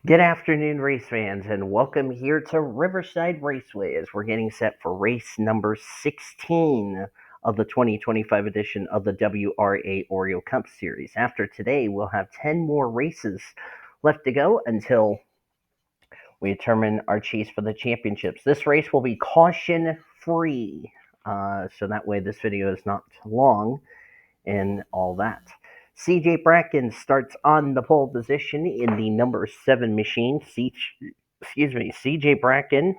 Good afternoon, race fans, and welcome here to Riverside Raceway as we're getting set for race number 16 of the 2025 edition of the WRA Oreo Cup Series. After today, we'll have 10 more races left to go until we determine our chase for the championships. This race will be caution free, so that way this video is not long and all that. C Bracken starts on the pole position in the number 7 machine. C Bracken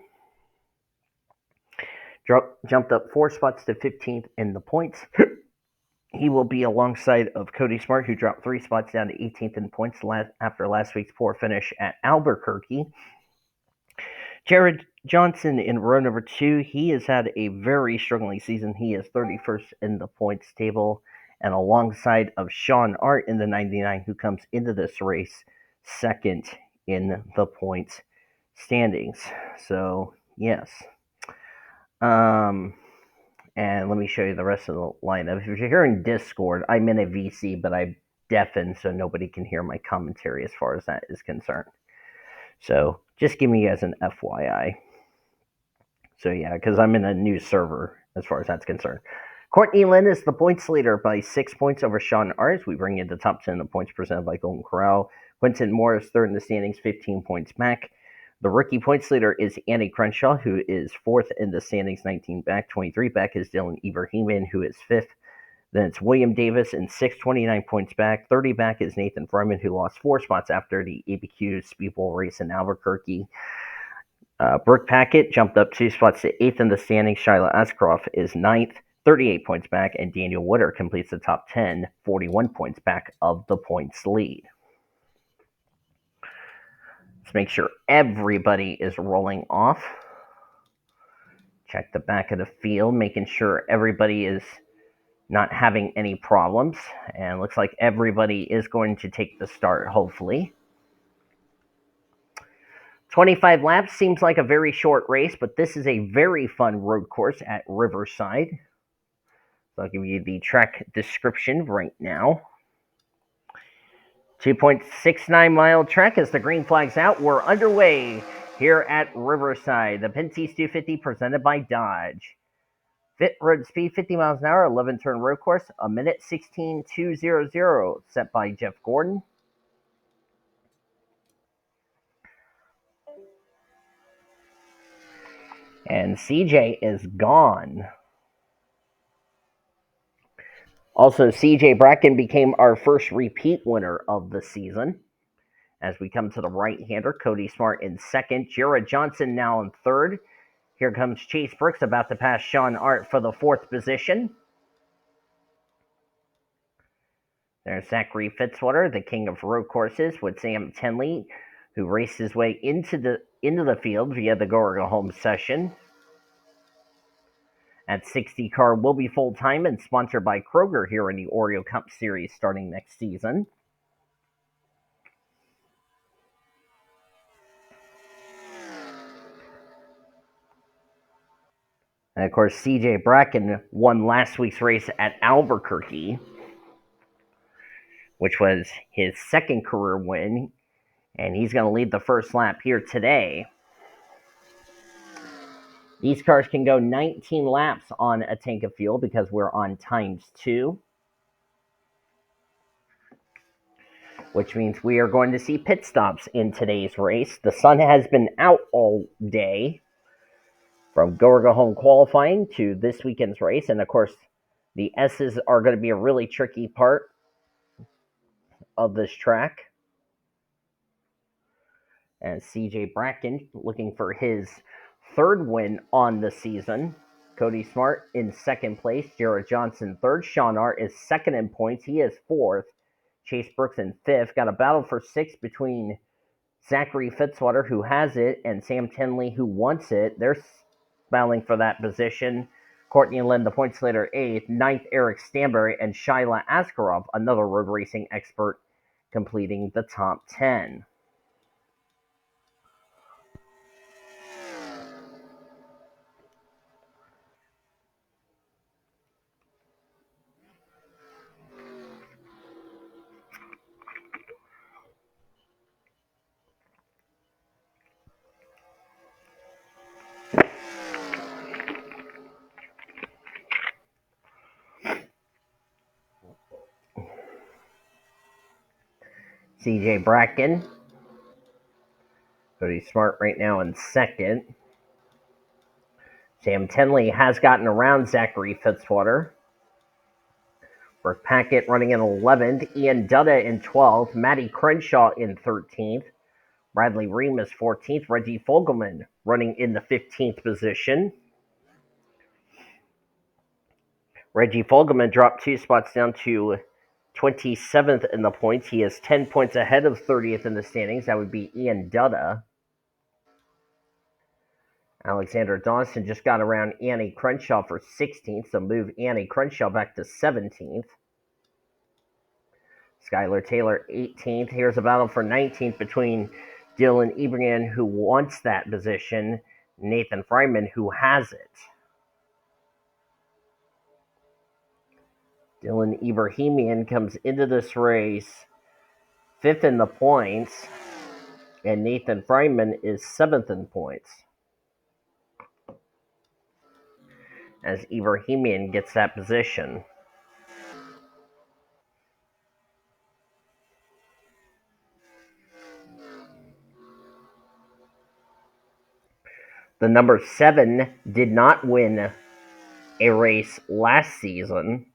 jumped up 4 spots to 15th in the points. He will be alongside of Cody Smart, who dropped 3 spots down to 18th in points after last week's poor finish at Albuquerque. Jared Johnson in row number 2, he has had a very struggling season. He is 31st in the points table, and alongside of Sean Art in the 99, who comes into this race second in the points standings. So, yes. And let me show you the rest of the lineup. If you're hearing Discord, I'm in a VC, but I deafen so nobody can hear my commentary as far as that is concerned. So just give me as an FYI. So yeah, because I'm in a new server as far as that's concerned. Courtney Lynn is the points leader by 6 points over Sean Ars. We bring in the top 10 of points presented by Golden Corral. Quentin Morris third in the standings, 15 points back. The rookie points leader is Annie Crenshaw, who is fourth in the standings, 19 back. 23 back is Dylan Ebrahimian, who is fifth. Then it's William Davis in sixth, 29 points back. 30 back is Nathan Fryman, who lost 4 spots after the ABQ Speedball race in Albuquerque. Brooke Paquette jumped up 2 spots to 8th in the standings. S Askraov is 9th, 38 points back, and Daniel Woodard completes the top 10, 41 points back of the points lead. Let's make sure everybody is rolling off. Check the back of the field, making sure everybody is not having any problems. And looks like everybody is going to take the start, hopefully. 25 laps seems like a very short race, but this is a very fun road course at Riverside. So I'll give you the track description right now. 2.69 mile track as the green flag's out. We're underway here at Riverside. The Pinty's 250 presented by Dodge. Fit road speed 50 miles an hour, 11 turn road course, a minute 16.200, set by Jeff Gordon. And CJ is gone. Also, CJ Bracken became our first repeat winner of the season. As we come to the right-hander, Cody Smart in second, Jared Johnson now in third. Here comes Chase Brooks about to pass Sean Art for the fourth position. There's Zachary Fitzwater, the king of road courses, with Sam Tenley, who raced his way into the field via the Gorga home session. At 60 car will be full-time and sponsored by Kroger here in the Oreo Cup Series starting next season. And of course, CJ Bracken won last week's race at Albuquerque, which was his second career win, and he's going to lead the first lap here today. These cars can go 19 laps on a tank of fuel because we're on ×2, which means we are going to see pit stops in today's race. The sun has been out all day from Gorga home qualifying to this weekend's race, and of course, the S's are going to be a really tricky part of this track. And CJ Bracken looking for his third win on the season. Cody Smart in second place. Jared Johnson third. Sean Art is second in points. He is fourth. Chase Brooks in fifth. Got a battle for sixth between Zachary Fitzwater, who has it, and Sam Tenley, who wants it. They're battling for that position. Courtney Lynn, the points leader, eighth. Ninth, Eric Stanbury, and Shyla Askarov, another road racing expert, completing the top 10. C Bracken. Cody Smart right now in second. Sam Tenley has gotten around Zachary Fitzwater. B Paquette running in 11th. Ian Dutta in 12th. Matty Crenshaw in 13th. Bradley Reim is 14th. Reggie Fogelman running in the 15th position. Reggie Fogelman dropped 2 spots down to 27th in the points. He is 10 points ahead of 30th in the standings. That would be Ian Dutta. Alexander Dawson just got around Annie Crenshaw for 16th, so move Annie Crenshaw back to 17th. Skylar Taylor 18th. Here's a battle for 19th between Dylan Ebrahimian, who wants that position, Nathan Fryman, who has it. Dylan Ebrahimian comes into this race 5th in the points, and Nathan Fryman is 7th in points. As Ebrahimian gets that position. The number 7 did not win a race last season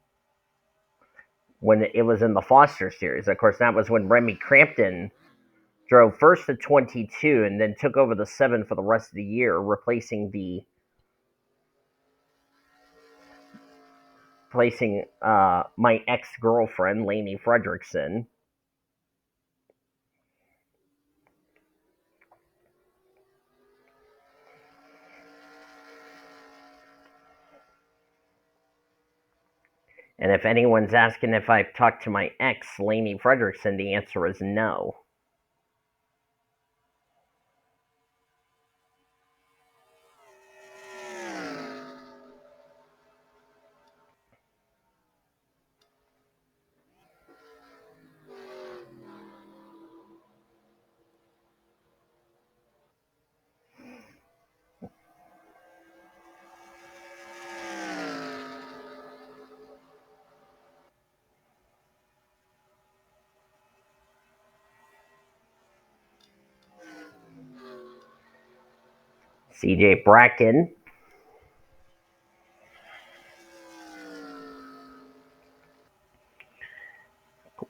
when it was in the Foster Series. Of course, that was when Remy Crampton drove first to 22 and then took over the 7 for the rest of the year, replacing my ex-girlfriend, Lainey Fredrickson. And if anyone's asking if I've talked to my ex, Lainey Fredrickson, the answer is no. C Bracken.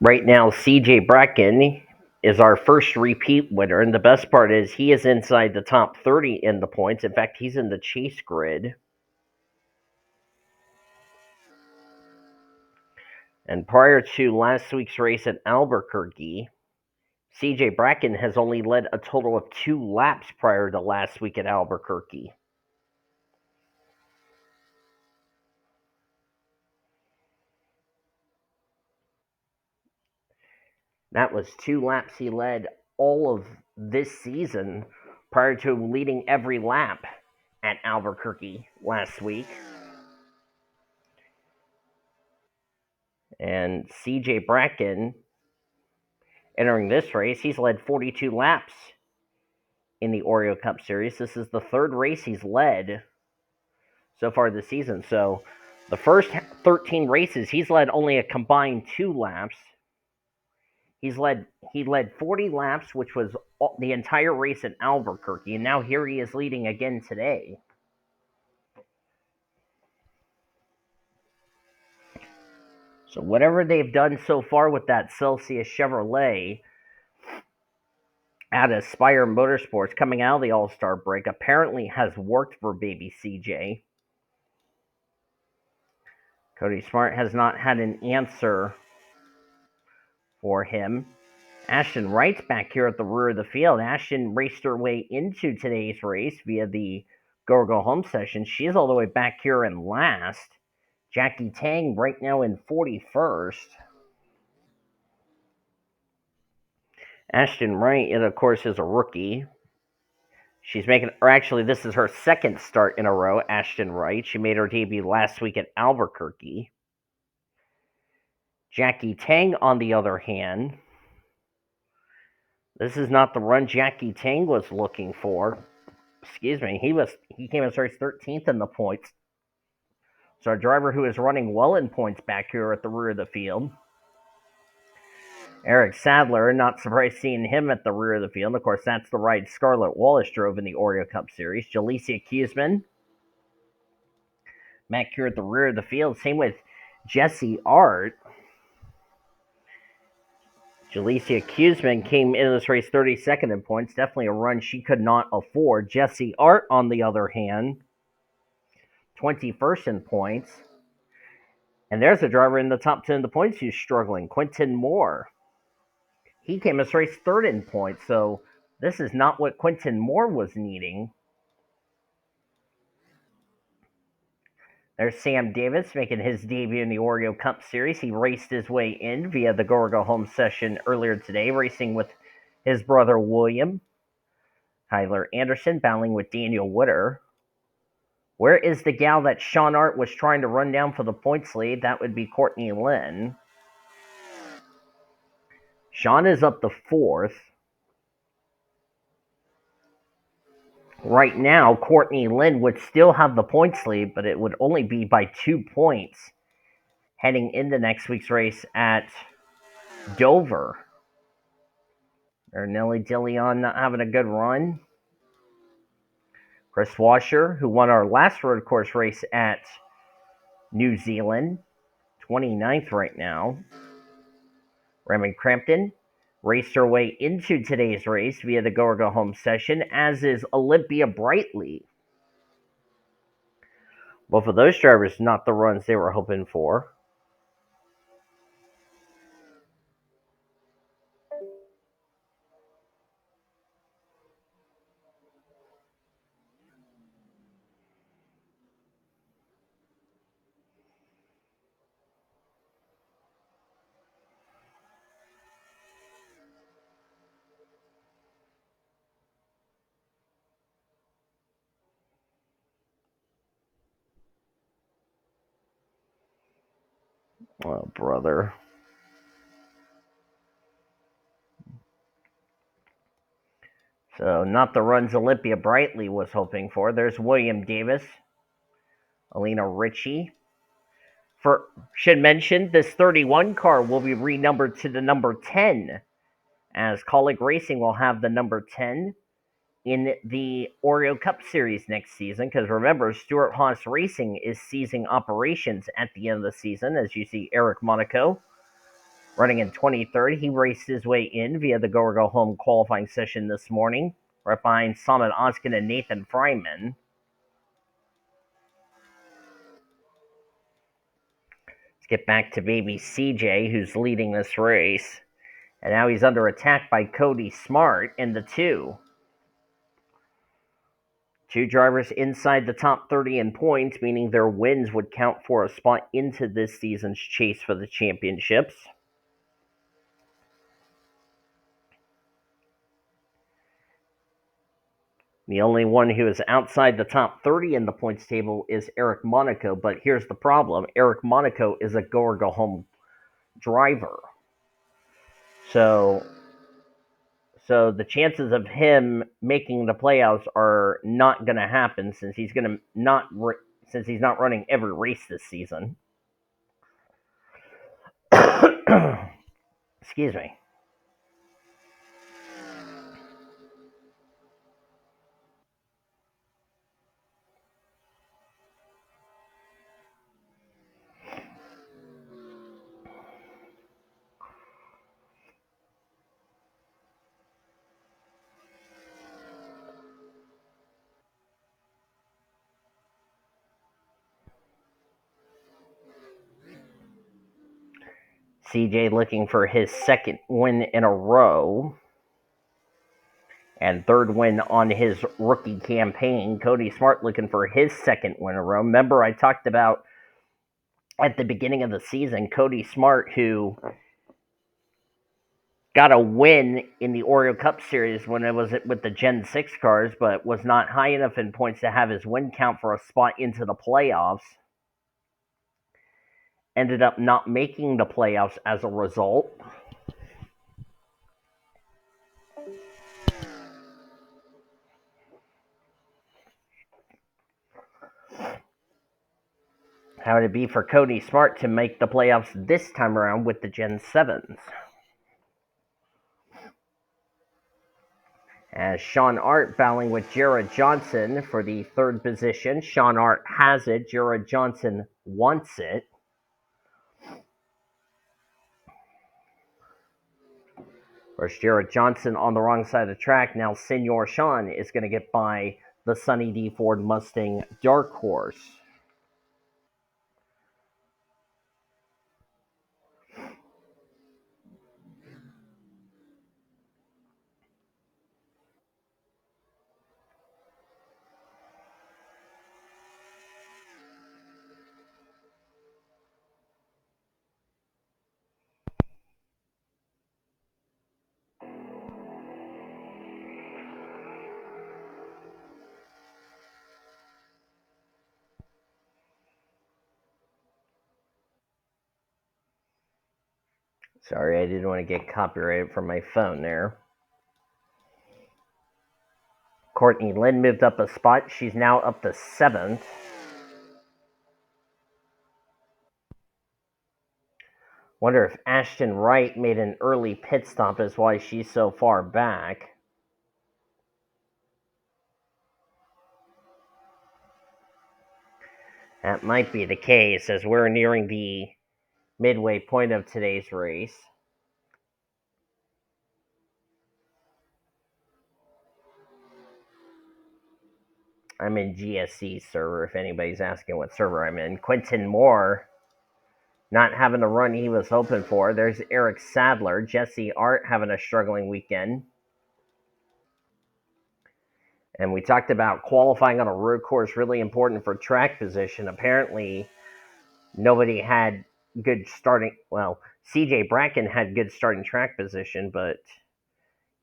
Right now, C Bracken is our first repeat winner, and the best part is he is inside the top 30 in the points. In fact, he's in the chase grid. And prior to last week's race at Albuquerque, C Bracken has only led a total of 2 laps prior to last week at Albuquerque. That was 2 laps he led all of this season prior to leading every lap at Albuquerque last week. And C Bracken, entering this race, he's led 42 laps in the Oreo Cup Series. This is the 3rd race he's led so far this season. So the first 13 races, he's led only a combined 2 laps. He led 40 laps, which was the entire race at Albuquerque, and now here he is leading again today. So whatever they've done so far with that Celsius Chevrolet at Aspire Motorsports coming out of the All-Star break apparently has worked for baby CJ. Cody Smart has not had an answer for him. Ashton Wright's back here at the rear of the field. Ashton raced her way into today's race via the Go Home session. She's all the way back here in last. Jackie Tang right now in 41st. Ashton Wright, of course, is a rookie. She's actually, this is her 2nd start in a row, Ashton Wright. She made her debut last week at Albuquerque. Jackie Tang, on the other hand, this is not the run Jackie Tang was looking for. Excuse me, he came as race 13th in the points. So a driver who is running well in points back here at the rear of the field. Eric Sadler, not surprised seeing him at the rear of the field. Of course, that's the ride Scarlett Wallace drove in the Oreo Cup Series. Jalecia Kuzman, Matt Cure at the rear of the field. Same with Jesse Art. Jalecia Kuzman came into this race 32nd in points. Definitely a run she could not afford. Jesse Art, on the other hand, 21st in points. And there's a driver in the top 10 of the points who's struggling, Quentin Moore. He came as race third in points, so this is not what Quentin Moore was needing. There's Sam Davis making his debut in the Oreo Cup Series. He raced his way in via the Go Home session earlier today, racing with his brother William. Tyler Anderson battling with Daniel Witter. Where is the gal that Sean Art was trying to run down for the points lead? That would be Courtney Lynn. Sean is up to fourth. Right now, Courtney Lynn would still have the points lead, but it would only be by 2 points heading into next week's race at Dover. Or Nelly DeLeon not having a good run. K Wascher, who won our last road course race at New Zealand, 29th right now. Raymond Crampton raced her way into today's race via the Go Home session, as is Olympia Brightly. Both of those drivers not the runs they were hoping for. Oh, brother. So, not the runs Olympia Brightly was hoping for. There's William Davis, Alina Ritchie. Should mention, this 31 car will be renumbered to the number 10, as Colleague Racing will have the number 10 in the Oreo Cup Series next season. Because remember, Stuart Haas Racing is ceasing operations at the end of the season, as you see Eric Monaco running in 23rd. He raced his way in via the Go Home qualifying session this morning, right behind Samit Oskin and N Fryman. Let's get back to baby CJ, who's leading this race. And now he's under attack by Cody Smart in the 2. Two drivers inside the top 30 in points, meaning their wins would count for a spot into this season's chase for the championships. The only one who is outside the top 30 in the points table is Eric Monaco, but here's the problem. Eric Monaco is a go-or-go-home driver. So the chances of him making the playoffs are not going to happen since he's not running every race this season. Excuse me. CJ looking for his second win in a row and third win on his rookie campaign. Cody Smart looking for his second win in a row. Remember, I talked about at the beginning of the season, Cody Smart, who got a win in the Oreo Cup Series when it was with the Gen 6 cars, but was not high enough in points to have his win count for a spot into the playoffs. Ended up not making the playoffs as a result. How would it be for Cody Smart to make the playoffs this time around with the Gen 7s? As Sean Art battling with Jarrett Johnson for the third position. Sean Art has it. Jarrett Johnson wants it. Whereas Jarrett Johnson on the wrong side of the track. Now Senor Sean is going to get by the Sunny D Ford Mustang Dark Horse. Sorry, I didn't want to get copyrighted from my phone there. Courtney Lynn moved up a spot. She's now up to 7th. Wonder if Ashton Wright made an early pit stop is why she's so far back. That might be the case as we're nearing the midway point of today's race. I'm in GSC server if anybody's asking what server I'm in. Quentin Moore not having the run he was hoping for. There's Eric Sadler. Jesse Art having a struggling weekend. And we talked about qualifying on a road course really important for track position. Apparently, nobody had good starting. Well, CJ Bracken had good starting track position, but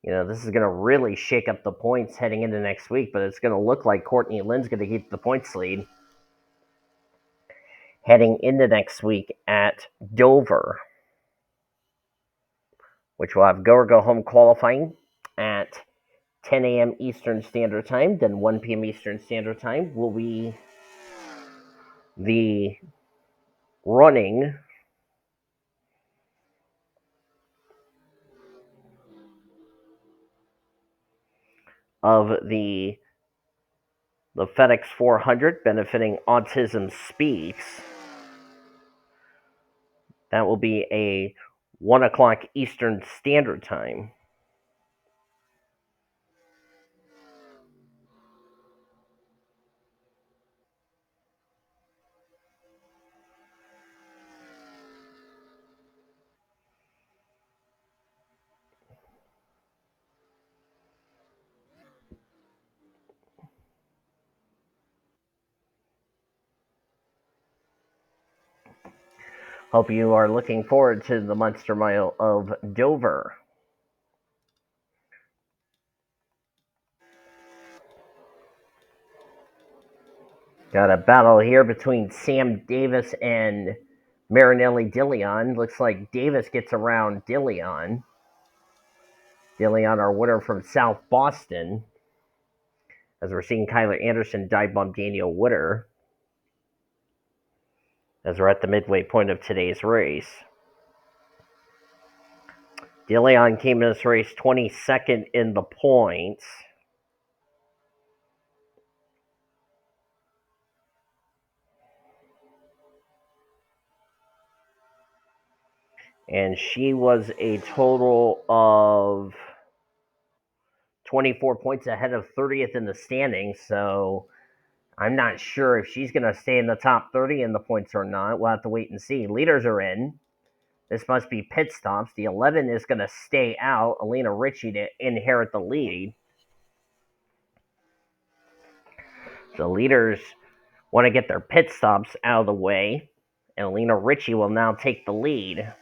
this is going to really shake up the points heading into next week. But it's going to look like Courtney Lynn's going to keep the points lead heading into next week at Dover, which will have go or go home qualifying at 10 a.m. Eastern Standard Time. Then 1 p.m. Eastern Standard Time will be the running of the FedEx 400 benefiting Autism Speaks. That will be a 1 o'clock Eastern Standard Time. Hope you are looking forward to the Monster Mile of Dover. Got a battle here between Sam Davis and Marinelli Dillion. Looks like Davis gets around Dillion. Dillion, our winner from South Boston. As we're seeing Kyler Anderson dive bomb Daniel Wooder. As we're at the midway point of today's race. DeLeon came in this race 22nd in the points. And she was a total of 24 points ahead of 30th in the standings. So I'm not sure if she's going to stay in the top 30 in the points or not. We'll have to wait and see. Leaders are in. This must be pit stops. The 11 is going to stay out. Alina Ritchie to inherit the lead. The leaders want to get their pit stops out of the way. And Alina Ritchie will now take the lead.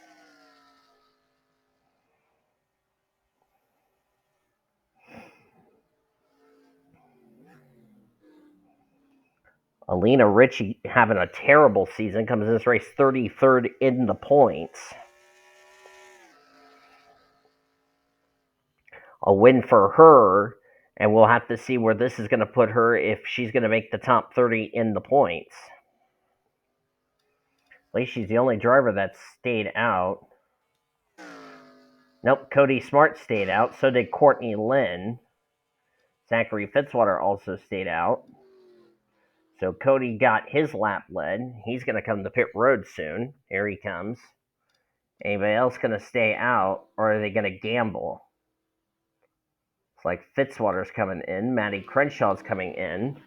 Alina Ritchie having a terrible season. Comes in this race 33rd in the points. A win for her, and we'll have to see where this is going to put her if she's going to make the top 30 in the points. At least she's the only driver that stayed out. Nope, Cody Smart stayed out. So did Courtney Lynn. Zachary Fitzwater also stayed out. So Cody got his lap led. He's going to come to pit road soon. Here he comes. Anybody else going to stay out, or are they going to gamble? It's like Fitzwater's coming in. Matty Crenshaw's coming in.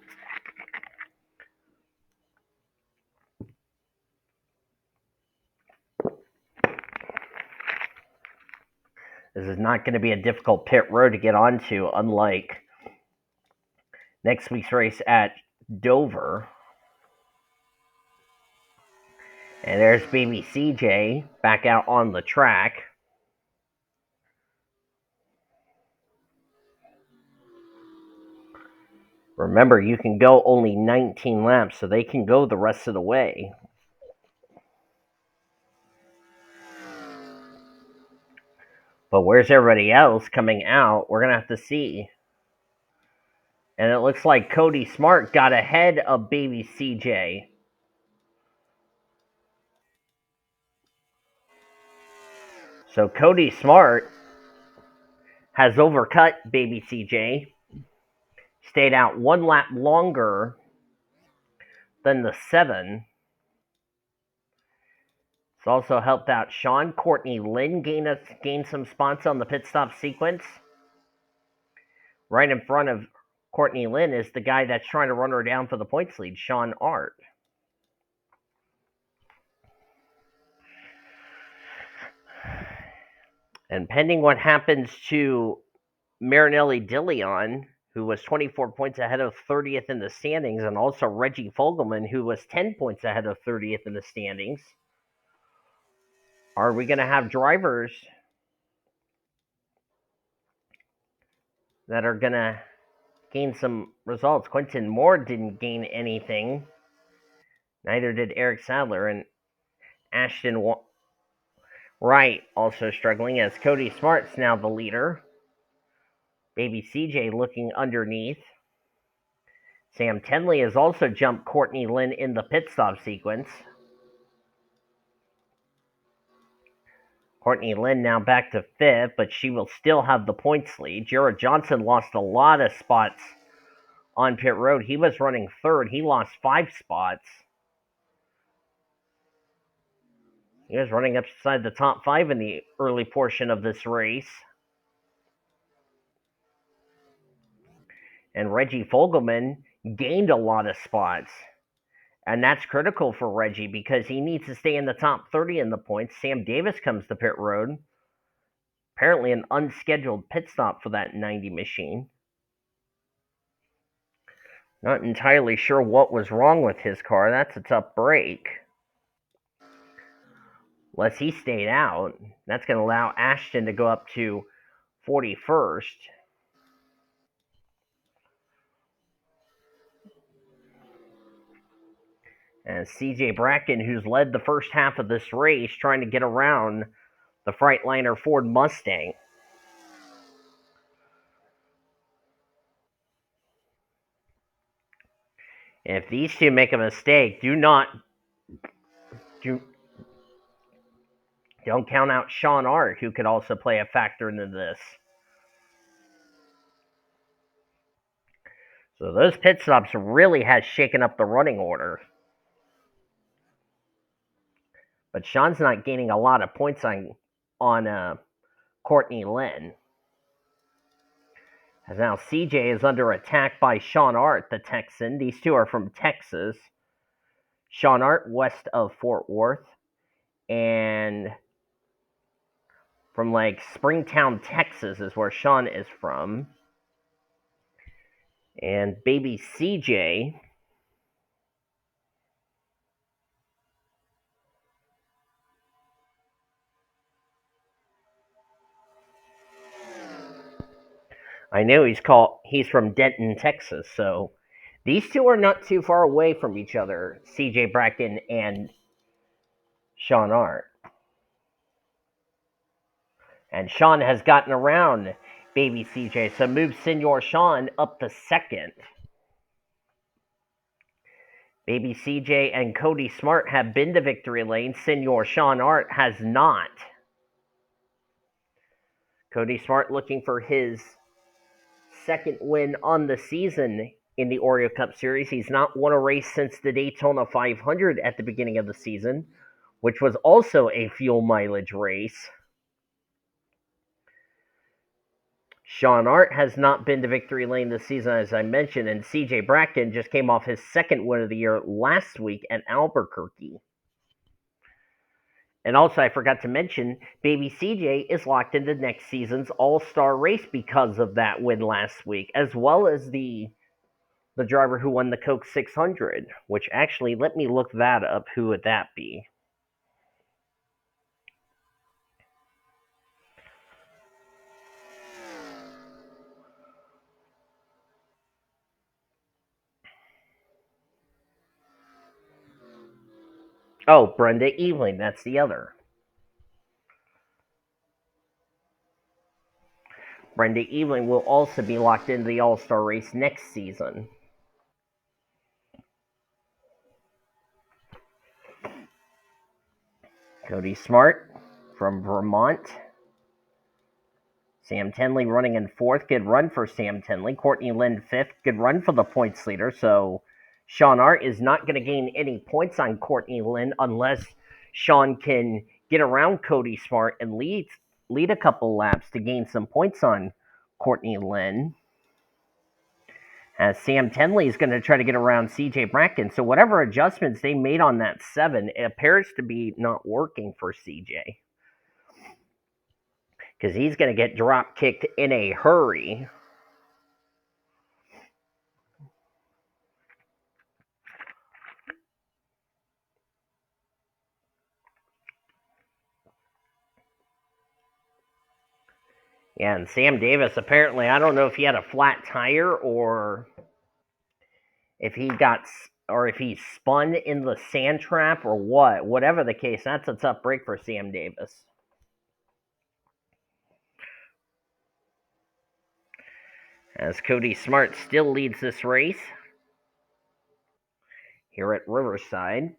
This is not going to be a difficult pit road to get onto, unlike next week's race at Dover. And there's baby CJ back out on the track. Remember, you can go only 19 laps, so they can go the rest of the way. But where's everybody else coming out? We're going to have to see. And it looks like Cody Smart got ahead of baby CJ. So Cody Smart has overcut baby CJ. Stayed out one lap longer than the 7. It's also helped out Sean. Courtney Lynn gained some spots on the pit stop sequence. Right in front of Courtney Lynn is the guy that's trying to run her down for the points lead, Sean Art. And pending what happens to Marinelli Dillion, who was 24 points ahead of 30th in the standings, and also Reggie Fogelman, who was 10 points ahead of 30th in the standings, are we going to have drivers that are going to gain some results? Quentin Moore didn't gain anything. Neither did Eric Sadler. And Ashton Wright also struggling, as Cody Smart's now the leader. Baby CJ looking underneath. Sam Tenley has also jumped Courtney Lynn in the pit stop sequence. Courtney Lynn now back to 5th, but she will still have the points lead. Jared Johnson lost a lot of spots on pit road. He was running 3rd. He lost 5 spots. He was running upside the top 5 in the early portion of this race. And Reggie Fogelman gained a lot of spots. And that's critical for Reggie because he needs to stay in the top 30 in the points. Sam Davis comes to pit road. Apparently an unscheduled pit stop for that 90 machine. Not entirely sure what was wrong with his car. That's a tough break. Unless he stayed out. That's going to allow Ashton to go up to 41st. And CJ Bracken, who's led the first half of this race, trying to get around the Freightliner Ford Mustang. If these two make a mistake, don't count out Sean Art, who could also play a factor into this. So those pit stops really has shaken up the running order. But Sean's not gaining a lot of points on Courtney Lynn. As now CJ is under attack by Sean Art, the Texan. These two are from Texas. Sean Art, west of Fort Worth. And from like Springtown, Texas is where Sean is from. And baby CJ I know he's from Denton, Texas, so these two are not too far away from each other, CJ Bracken and Sean Art. And Sean has gotten around baby CJ, so moves Senor Sean up to 2nd. Baby CJ and Cody Smart have been to victory lane. Senor Sean Art has not. Cody Smart looking for his second win on the season in the Oreo Cup Series. He's not won a race since the Daytona 500 at the beginning of the season, which was also a fuel mileage race. Sean Art has not been to victory lane this season, as I mentioned, and C Bracken just came off his second win of the year last week at Albuquerque. And also, I forgot to mention, baby CJ is locked into next season's All-Star race because of that win last week, as well as the driver who won the Coke 600, which actually, let me look that up. Who would that be? Oh, Brenda Eveling, that's the other. Brenda Eveling will also be locked into the All-Star race next season. Cody Smart from Vermont. Sam Tenley running in fourth. Good run for Sam Tenley. Courtney Lynn fifth. Good run for the points leader. So Sean Art is not going to gain any points on Courtney Lynn unless Sean can get around Cody Smart and lead a couple laps to gain some points on Courtney Lynn. As Sam Tenley is going to try to get around CJ Bracken. So whatever adjustments they made on that 7, it appears to be not working for CJ. Because he's going to get drop kicked in a hurry. Yeah, and Sam Davis, apparently, I don't know if he had a flat tire or if he spun in the sand trap or what. Whatever the case, that's a tough break for Sam Davis. As Cody Smart still leads this race here at Riverside.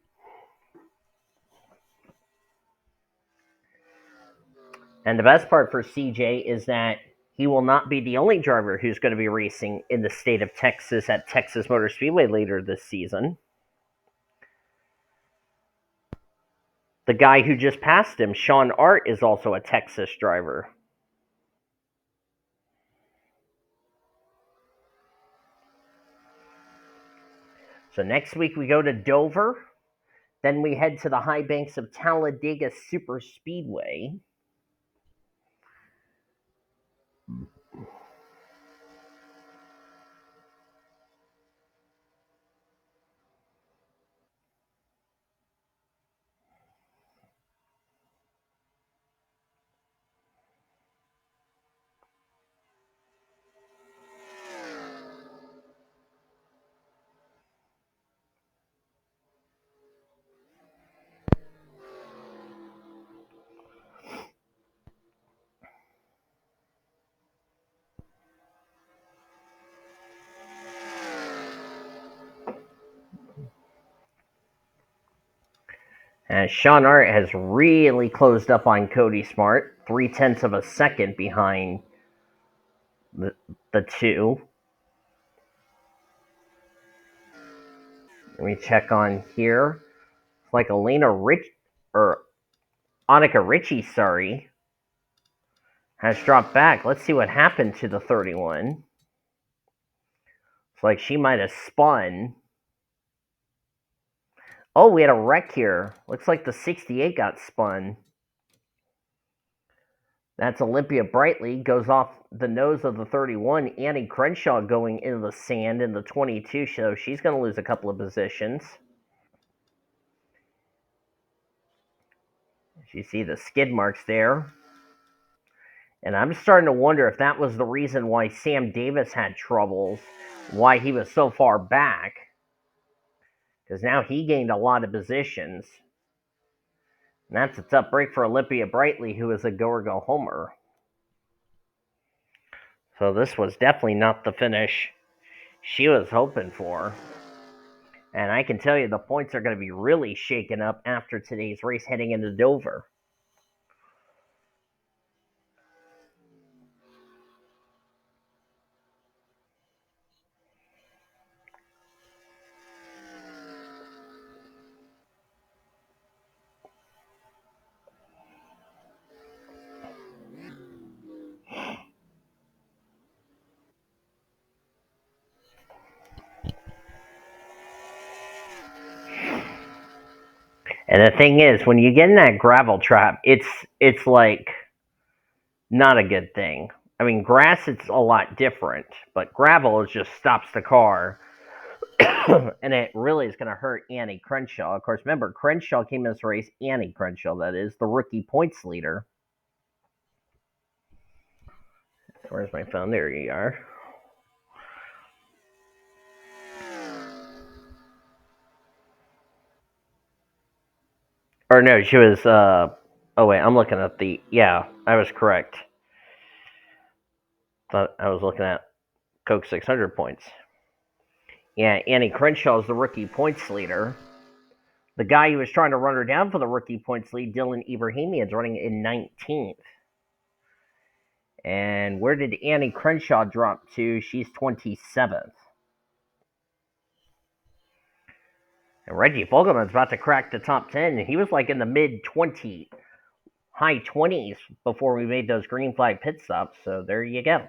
And the best part for CJ is that he will not be the only driver who's going to be racing in the state of Texas at Texas Motor Speedway later this season. The guy who just passed him, Sean Art, is also a Texas driver. So next week we go to Dover. Then we head to the high banks of Talladega Superspeedway. As Sean Art has really closed up on Cody Smart, 0.3 of a second behind the two. Let me check on here. It's like Annika Ritchie, has dropped back. Let's see what happened to the 31. It's like she might have spun. Oh, we had a wreck here. Looks like the 68 got spun. That's Olympia Brightly. Goes off the nose of the 31. Annie Crenshaw going into the sand in the 22, so she's going to lose a couple of positions. You see the skid marks there. And I'm starting to wonder if that was the reason why Sam Davis had troubles, why he was so far back. Because now he gained a lot of positions. And that's a tough break for Olympia Brightly, who is a go-or-go-homer. So this was definitely not the finish she was hoping for. And I can tell you the points are going to be really shaken up after today's race heading into Dover. And the thing is, when you get in that gravel trap, it's like not a good thing. I mean, grass it's a lot different, but gravel is just stops the car, and it really is going to hurt Annie Crenshaw. Of course, remember Crenshaw came in this race. Annie Crenshaw, that is the rookie points leader. Where's my phone? There you are. Or no, she was. Oh wait, I'm looking at the. Yeah, I was correct. Thought I was looking at Coke 600 points. Yeah, Annie Crenshaw is the rookie points leader. The guy who was trying to run her down for the rookie points lead, D Ebrahimian, is running in 19th. And where did Annie Crenshaw drop to? She's 27th. And Reggie Fogelman's about to crack the top 10. He was like in the mid 20s, high 20s before we made those green flag pit stops. So there you go.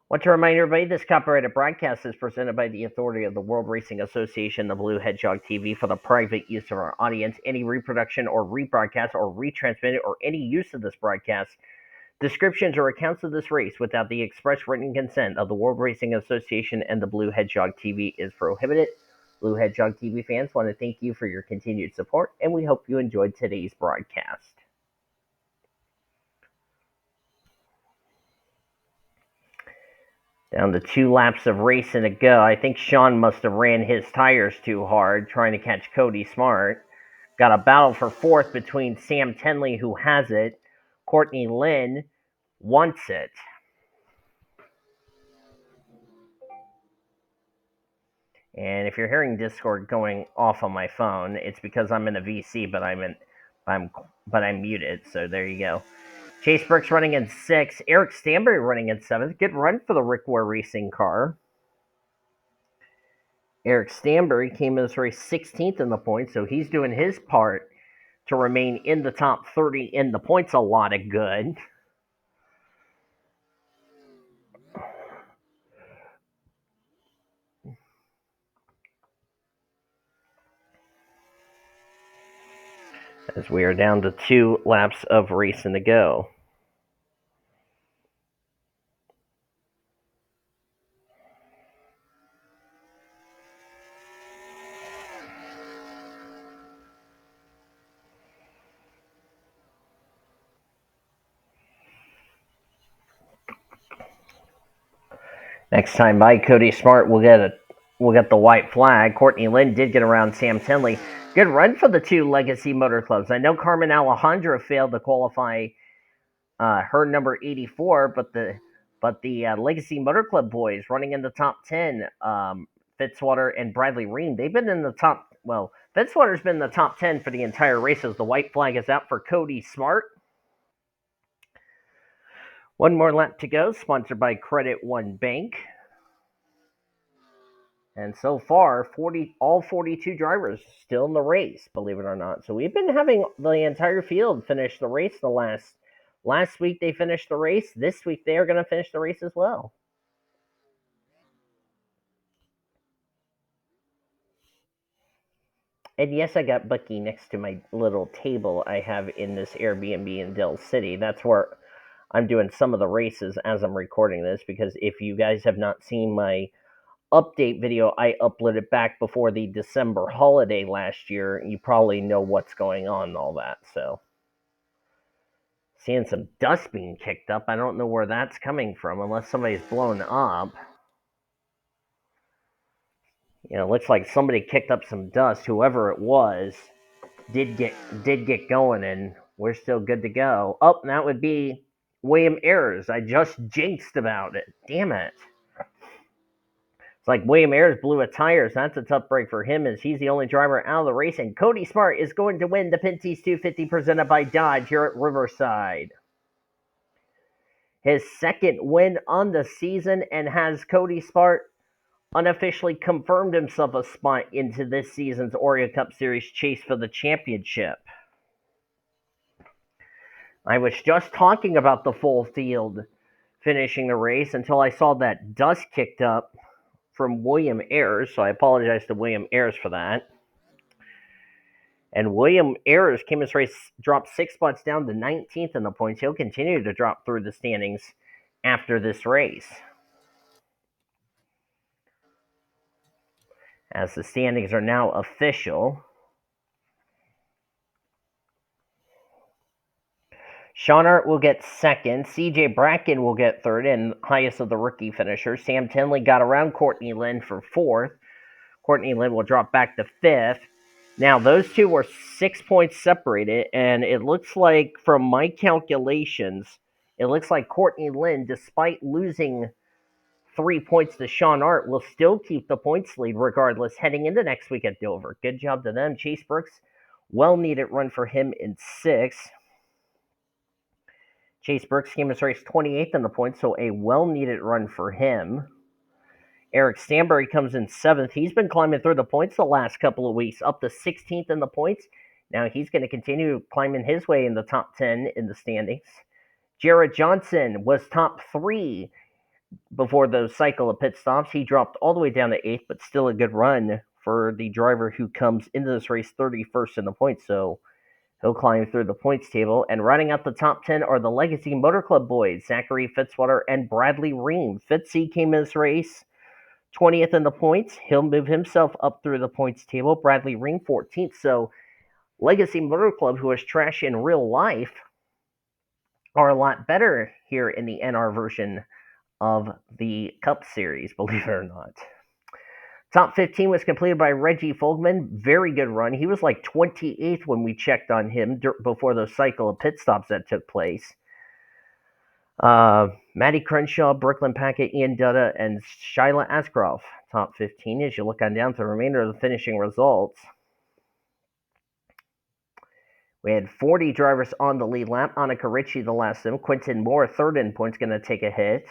Want to remind everybody this copyrighted broadcast is presented by the authority of the World Racing Association, the Blue Hedgehog TV, for the private use of our audience. Any reproduction or rebroadcast or retransmitted or any use of this broadcast, descriptions or accounts of this race without the express written consent of the World Racing Association and the Blue Hedgehog TV is prohibited. Blue Hedgehog TV fans want to thank you for your continued support, and we hope you enjoyed today's broadcast. Down to 2 laps of racing to go. I think Sean must have ran his tires too hard trying to catch Cody Smart. Got a battle for 4th between Sam Tenley, who has it. Courtney Lynn wants it. And if you're hearing Discord going off on my phone, it's because I'm in a VC, but I'm muted. So there you go. Chase Brooks running in 6th. Eric Stanbury running in 7th. Good run for the Rick Ware Racing car. Eric Stanbury came in this race 16th in the points, so he's doing his part to remain in the top 30 in the points. A lot of good. As we are down to 2 laps of racing to go. Next time by Cody Smart, we'll get the white flag. Courtney Lynn did get around Sam Tenley. Good run for the 2 Legacy Motor Clubs. I know Carmen Alejandra failed to qualify her number 84, but the Legacy Motor Club boys running in the top 10, Fitzwater and Bradley Ream, they've been in the top. Well, Fitzwater's been in the top 10 for the entire race as the white flag is out for Cody Smart. One more lap to go, sponsored by Credit One Bank. And so far, all 42 drivers still in the race, believe it or not. So we've been having the entire field finish the race last week they finished the race. This week they are going to finish the race as well. And yes, I got Bucky next to my little table I have in this Airbnb in Dell City. That's where I'm doing some of the races as I'm recording this, because if you guys have not seen my update video I uploaded back before the December holiday last year, you probably know what's going on and all that. So seeing some dust being kicked up. I don't know where that's coming from unless somebody's blown up. You know, looks like somebody kicked up some dust. Whoever it was did get going, and we're still good to go. Oh, that would be William Ayers. I just jinxed about it. Damn it. It's like William Ayers blew a tire, so that's a tough break for him, as he's the only driver out of the race. And Cody Smart is going to win the Pinty's 250 presented by Dodge here at Riverside. His second win on the season, and has Cody Smart unofficially confirmed himself a spot into this season's Oreo Cup Series chase for the championship. I was just talking about the full field finishing the race until I saw that dust kicked up from William Ayers, so I apologize to William Ayers for that. And William Ayers came in this race, dropped 6 spots down to 19th in the points. He'll continue to drop through the standings after this race, as the standings are now official. Sean Hart will get second. C Bracken will get third and highest of the rookie finishers. Sam Tinley got around Courtney Lynn for fourth. Courtney Lynn will drop back to fifth. Now, those two were 6 points separated, and it looks like, from my calculations, it looks like Courtney Lynn, despite losing 3 points to Sean Hart, will still keep the points lead regardless heading into next week at Dover. Good job to them. Chase Brooks, well-needed run for him in sixth. Chase Brooks came in race 28th in the points, so a well-needed run for him. Eric Stanbury comes in seventh. He's been climbing through the points the last couple of weeks, up to 16th in the points. Now he's going to continue climbing his way in the top 10 in the standings. Jared Johnson was top 3 before the cycle of pit stops. He dropped all the way down to 8th, but still a good run for the driver who comes into this race 31st in the points. So he'll climb through the points table. And rounding out the top 10 are the Legacy Motor Club boys, Zachary Fitzwater and Bradley Reim. Fitzy came in this race 20th in the points. He'll move himself up through the points table. Bradley Reim 14th. So Legacy Motor Club, who is trash in real life, are a lot better here in the NR version of the Cup Series, believe it or not. Top 15 was completed by Reggie Fogman. Very good run. He was like 28th when we checked on him before the cycle of pit stops that took place. Maddie Crenshaw, Brooklyn Paquette, Ian Dutta, and Shyla Askraov, top 15. As you look on down to the remainder of the finishing results, we had 40 drivers on the lead lap. Annika Ritchie, the last of them. Quentin Moore, third in points, going to take a hit.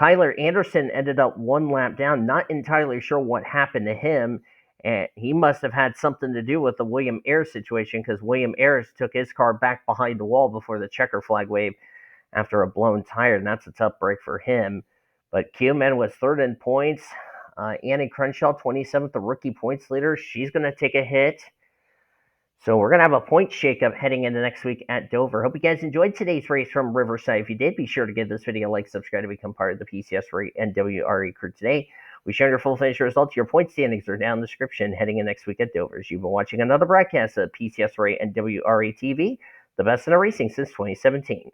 Kyler Anderson ended up 1 lap down. Not entirely sure what happened to him. And he must have had something to do with the William Ayers situation, because William Ayers took his car back behind the wall before the checker flag wave after a blown tire, and that's a tough break for him. But Q-Man was third in points. Annie Crenshaw, 27th, the rookie points leader. She's going to take a hit. So we're going to have a point shakeup heading into next week at Dover. Hope you guys enjoyed today's race from Riverside. If you did, be sure to give this video a like, subscribe to become part of the PCS and WRA crew today. We share your full finish results. Your point standings are down in the description heading in next week at Dover. You've been watching another broadcast of PCS and WRA TV, the best in our racing since 2017.